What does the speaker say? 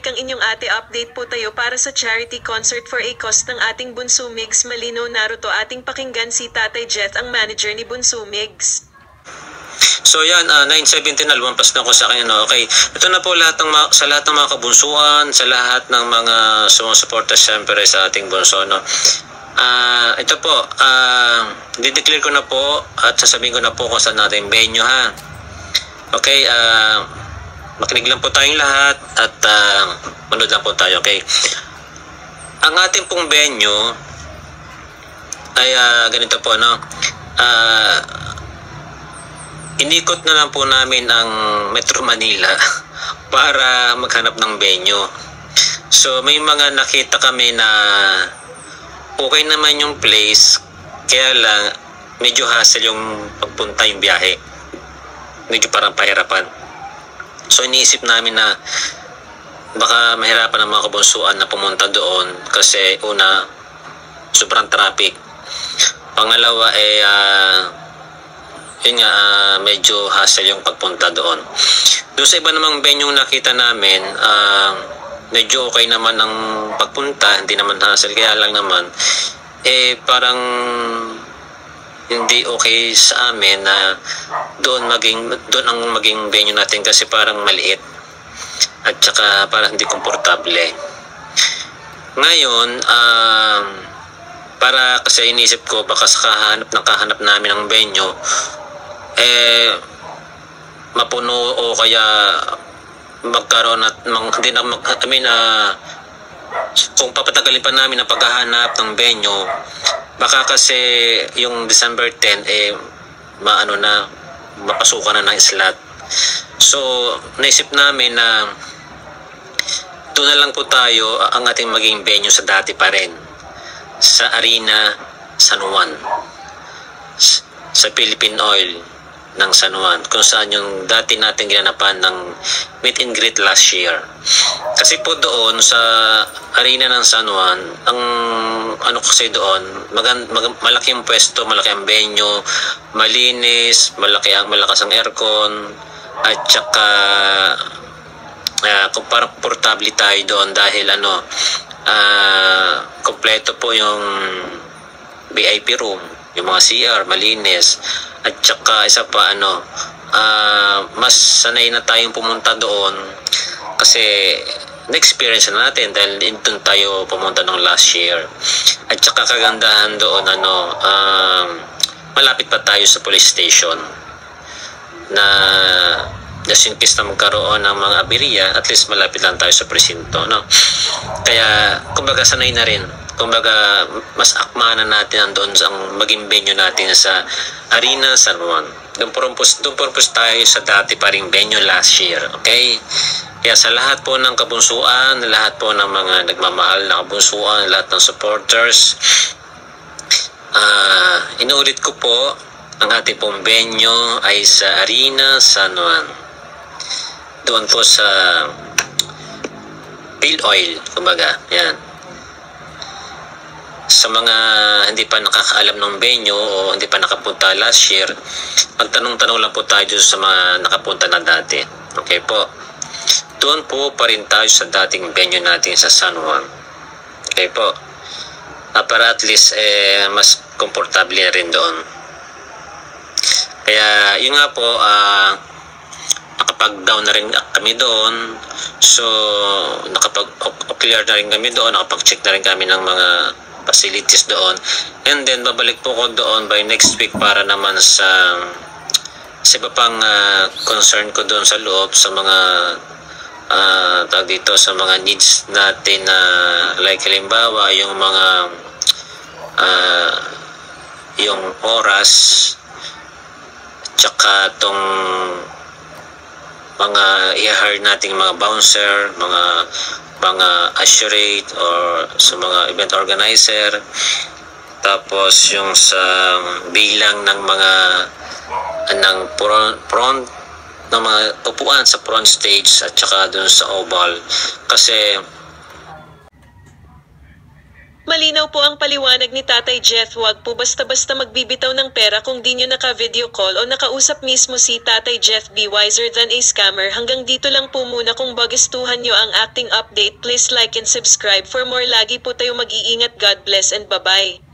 Mike ang inyong ate. Update po tayo para sa charity concert for a cause ng ating Bunso Migs Malino. Naruto ating pakinggan si Tatay Jet, ang manager ni Bunso Migs. So yan, 9:17 na, lumampas na ako sa akin. Okay, ito na po sa lahat ng mga kabunsuan, sa lahat ng mga sumusuporta siyempre sa ating bunso. Ito po, dideclare ko na po at sasabihin ko na po kung saan natin venue, ha. Okay, makinig lang po tayong lahat at manood lang po tayo. Okay, ang ating pong venue ay ganito po, inikot na lang po namin ang Metro Manila para maghanap ng venue. So may mga nakita kami na okay naman yung place, kaya lang medyo hassle yung pagpunta, yung biyahe, medyo parang pahirapan. So iniisip namin na baka mahirapan ang mga kabunsuan na pumunta doon kasi una, sobrang traffic. Pangalawa yun nga, medyo hassle yung pagpunta doon. Doon sa iba namang venue nakita namin, medyo okay naman ang pagpunta, hindi naman hassle, kaya lang naman parang hindi okay sa amin na doon ang maging venue natin kasi parang maliit at saka parang hindi komportable. Ngayon, para kasi inisip ko baka sa kahanap namin ng venue mapuno o kaya magkaroon at kung papatagalin pa namin ang paghahanap ng venue, baka kasi yung December 10 mapasukan na ng slot. So naisip namin na doon na lang po tayo ang ating maging venue sa dati pa rin, sa Arena San Juan, sa Philippine Oil ng San Juan, kung saan yung dati natin ginanapan ng meet and greet last year. Kasi po doon sa Arena ng San Juan, ang kasi doon, malaki ang pwesto, malaki ang venue, malinis, malakas ang aircon, at saka komportable tayo doon dahil kompleto po yung VIP room, yung mga CR, malinis. At saka isa pa mas sanay na tayong pumunta doon kasi na-experience na natin dahil doon tayo pumunta ng last year. At saka kagandahan doon malapit pa tayo sa police station na just in case na magkaroon ng mga aberya, at least malapit lang tayo sa presinto, kaya kumbaga sanay na rin. Kumbaga, mas akma na natin doon sa maging venue natin sa Arena San Juan. Doon purpose tayo sa dati pa ring venue last year. Okay? Kaya sa lahat po ng kabunsuan, lahat po ng mga nagmamahal na kabunsuan, lahat ng supporters, inuulit ko po, ang ating pong venue ay sa Arena San Juan. Doon po sa Phil Oil, kumbaga. Yan. Sa mga hindi pa nakakaalam ng venue o hindi pa nakapunta last year, magtanong-tanong lang po tayo sa mga nakapunta na dati. Okay po. Doon po pa rin tayo sa dating venue natin sa San Juan. Okay po. Para at least mas komportable na rin doon. Kaya yun nga po, nakapag-down na rin kami doon. So nakapag-clear na rin kami doon, nakapag-check na rin kami ng mga facilities doon, and then babalik po ko doon by next week para naman sa iba pang concern ko doon sa loob, sa mga tawag dito, sa mga needs natin na like halimbawa yung mga yung oras, tsaka tong mga i-hire nating mga bouncer, mga assurate or sa mga event organizer, tapos yung sa bilang ng mga front ng mga upuan sa front stage at saka dun sa oval, kasi Malinaw po ang paliwanag ni Tatay Jeff, huwag po basta-basta magbibitaw ng pera kung di nyo naka-video call o nakausap mismo si Tatay Jeff. Be wiser than a scammer. Hanggang dito lang po muna. Kung bagustuhan nyo ang acting update, please like and subscribe for more. Lagi po tayo mag-iingat. God bless and bye-bye.